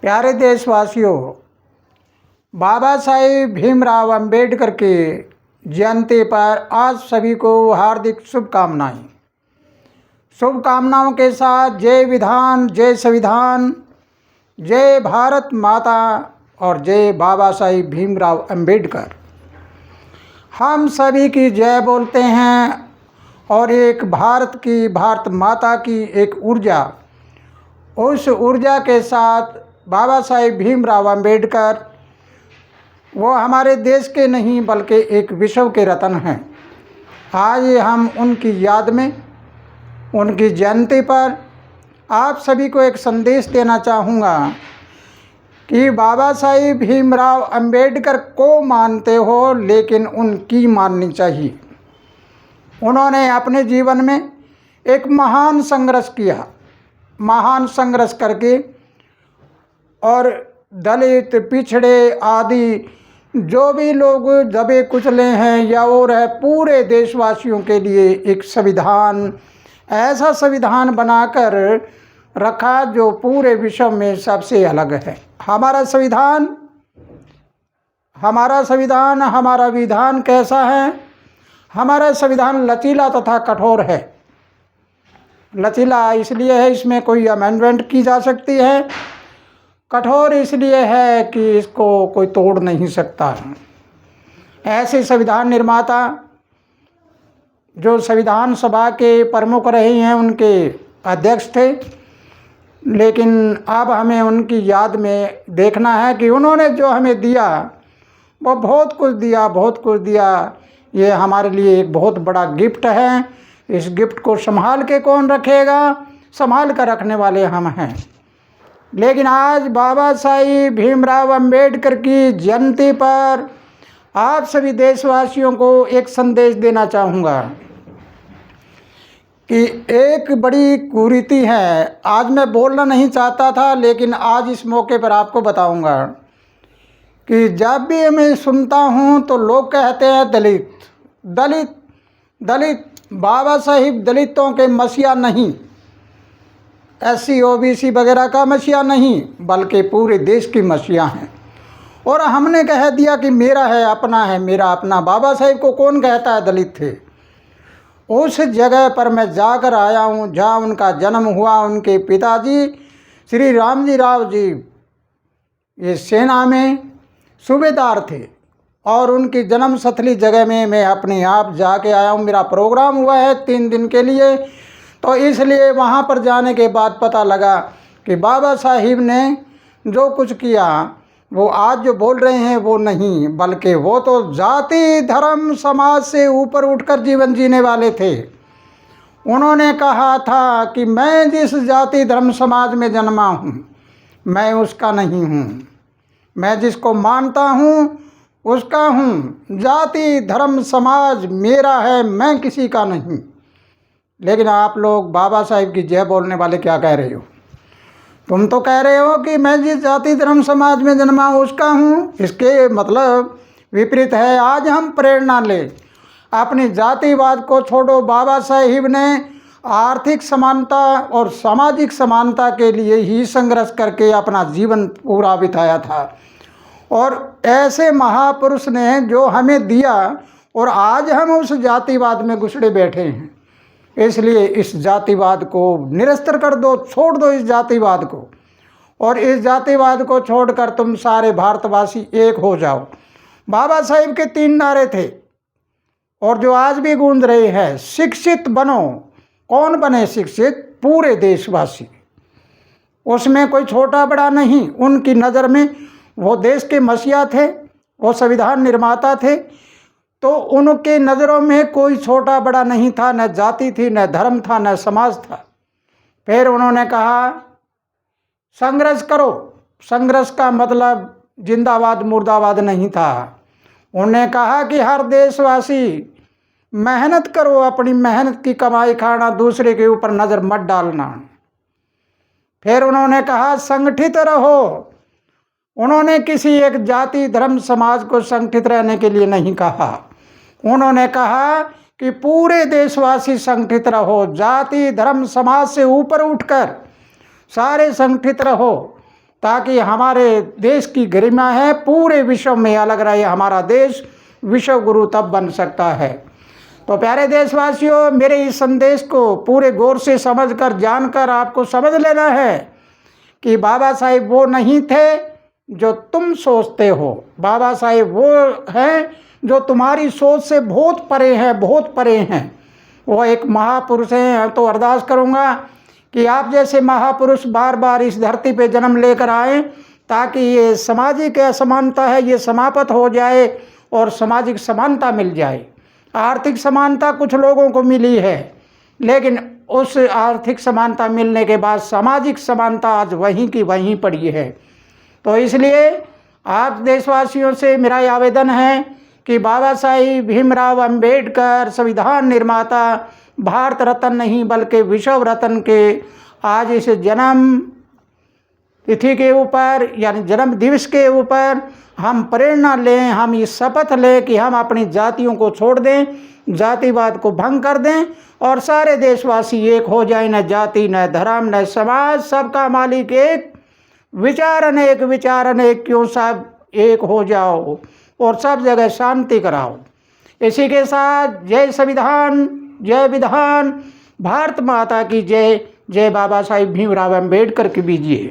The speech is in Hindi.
प्यारे देशवासियों, बाबा साहेब भीमराव अंबेडकर के जयंती पर आज सभी को हार्दिक शुभकामनाएं। शुभकामनाओं के साथ जय विधान, जय संविधान, जय भारत माता और जय बाबा साहेब भीमराव अंबेडकर। हम सभी की जय बोलते हैं और एक भारत माता की एक ऊर्जा, उस ऊर्जा के साथ बाबा साहेब भीमराव अंबेडकर वो हमारे देश के नहीं बल्कि एक विश्व के रत्न हैं। आज हम उनकी याद में, उनकी जयंती पर आप सभी को एक संदेश देना चाहूँगा कि बाबा साहेब भीमराव अंबेडकर को मानते हो लेकिन उनकी माननी चाहिए। उन्होंने अपने जीवन में एक महान संघर्ष किया, महान संघर्ष करके और दलित, पिछड़े आदि जो भी लोग दबे कुचले हैं या और है, पूरे देशवासियों के लिए एक संविधान, ऐसा संविधान बनाकर रखा जो पूरे विश्व में सबसे अलग है। हमारा संविधान, हमारा विधान कैसा है? हमारा संविधान लचीला तथा कठोर है। लचीला इसलिए है, इसमें कोई अमेंडमेंट की जा सकती है। कठोर इसलिए है कि इसको कोई तोड़ नहीं सकता। ऐसे संविधान निर्माता जो संविधान सभा के प्रमुख रहे हैं, उनके अध्यक्ष थे, लेकिन अब हमें उनकी याद में देखना है कि उन्होंने जो हमें दिया वो बहुत कुछ दिया। ये हमारे लिए एक बहुत बड़ा गिफ्ट है। इस गिफ्ट को संभाल के कौन रखेगा? संभाल कर रखने वाले हम हैं। लेकिन आज बाबा साहेब भीमराव अंबेडकर की जयंती पर आप सभी देशवासियों को एक संदेश देना चाहूँगा कि एक बड़ी कुरीति है। आज मैं बोलना नहीं चाहता था, लेकिन आज इस मौके पर आपको बताऊँगा कि जब भी मैं सुनता हूँ तो लोग कहते हैं दलित दलित दलित। बाबा साहिब दलितों के मसीहा नहीं, SC OBC वगैरह का मसीहा नहीं, बल्कि पूरे देश की मसीहा हैं। और हमने कह दिया कि मेरा है, अपना है, मेरा अपना। बाबा साहिब को कौन कहता है दलित थे? उस जगह पर मैं जाकर आया हूँ जहाँ उनका जन्म हुआ। उनके पिताजी श्री रामजी राव जी ये सेना में सूबेदार थे और उनकी जन्म स्थली जगह में मैं अपने आप जाके आया हूँ। मेरा प्रोग्राम हुआ है 3 दिन के लिए, तो इसलिए वहाँ पर जाने के बाद पता लगा कि बाबा साहिब ने जो कुछ किया वो आज जो बोल रहे हैं वो नहीं, बल्कि वो तो जाति धर्म समाज से ऊपर उठकर जीवन जीने वाले थे। उन्होंने कहा था कि मैं जिस जाति धर्म समाज में जन्मा हूँ मैं उसका नहीं हूँ, मैं जिसको मानता हूँ उसका हूँ। जाति धर्म समाज मेरा है, मैं किसी का नहीं। लेकिन आप लोग बाबा साहिब की जय बोलने वाले क्या कह रहे हो? तुम तो कह रहे हो कि मैं जिस जाति धर्म समाज में जन्मा हूँ उसका हूँ। इसके मतलब विपरीत है। आज हम प्रेरणा ले, अपनी जातिवाद को छोड़ो। बाबा साहिब ने आर्थिक समानता और सामाजिक समानता के लिए ही संघर्ष करके अपना जीवन पूरा बिताया था। और ऐसे महापुरुष ने जो हमें दिया और आज हम उस जातिवाद में घुसड़े बैठे हैं। इसलिए इस जातिवाद को निरस्त कर दो, छोड़ दो इस जातिवाद को, और इस जातिवाद को छोड़कर तुम सारे भारतवासी एक हो जाओ। बाबा साहिब के 3 नारे थे और जो आज भी गूंज रहे हैं, शिक्षित बनो। कौन बने शिक्षित? पूरे देशवासी। उसमें कोई छोटा बड़ा नहीं। उनकी नज़र में वो देश के मसीहा थे, वो संविधान निर्माता थे, तो उनके नज़रों में कोई छोटा बड़ा नहीं था, न जाति थी, न धर्म था, न समाज था। फिर उन्होंने कहा संघर्ष करो। संघर्ष का मतलब जिंदाबाद मुर्दाबाद नहीं था। उन्होंने कहा कि हर देशवासी मेहनत करो, अपनी मेहनत की कमाई खाना, दूसरे के ऊपर नज़र मत डालना। फिर उन्होंने कहा संगठित रहो। उन्होंने किसी एक जाति धर्म समाज को संगठित रहने के लिए नहीं कहा। उन्होंने कहा कि पूरे देशवासी संगठित रहो, जाति धर्म समाज से ऊपर उठकर सारे संगठित रहो ताकि हमारे देश की गरिमा है पूरे विश्व में अलग रहे। हमारा देश विश्व गुरु तब बन सकता है। तो प्यारे देशवासियों, मेरे इस संदेश को पूरे गौर से समझकर जानकर आपको समझ लेना है कि बाबा साहिब वो नहीं थे जो तुम सोचते हो। बाबा साहिब वो हैं जो तुम्हारी सोच से बहुत परे हैं, बहुत परे हैं। वो एक महापुरुष हैं। तो अरदास करूँगा कि आप जैसे महापुरुष बार बार इस धरती पे जन्म लेकर आएँ, ताकि ये सामाजिक असमानता है ये समाप्त हो जाए और सामाजिक समानता मिल जाए। आर्थिक समानता कुछ लोगों को मिली है, लेकिन उस आर्थिक समानता मिलने के बाद सामाजिक समानता आज वहीं की वहीं पड़ी है। तो इसलिए आप देशवासियों से मेरा आवेदन है कि बाबा साहिब भीमराव अंबेडकर संविधान निर्माता, भारत रत्न नहीं बल्कि विश्व रत्न के आज इस जन्म तिथि के ऊपर यानी जन्म दिवस के ऊपर हम प्रेरणा लें, हम ये शपथ लें कि हम अपनी जातियों को छोड़ दें, जातिवाद को भंग कर दें और सारे देशवासी एक हो जाए। न जाति न धर्म न समाज, सबका मालिक एक, विचार अनेक विचार अनेक, क्यों सब एक हो जाओ और सब जगह शांति कराओ। इसी के साथ जय संविधान, जय विधान, भारत माता की जय, जय बाबा साहिब भीमराव अम्बेडकर की भी जय।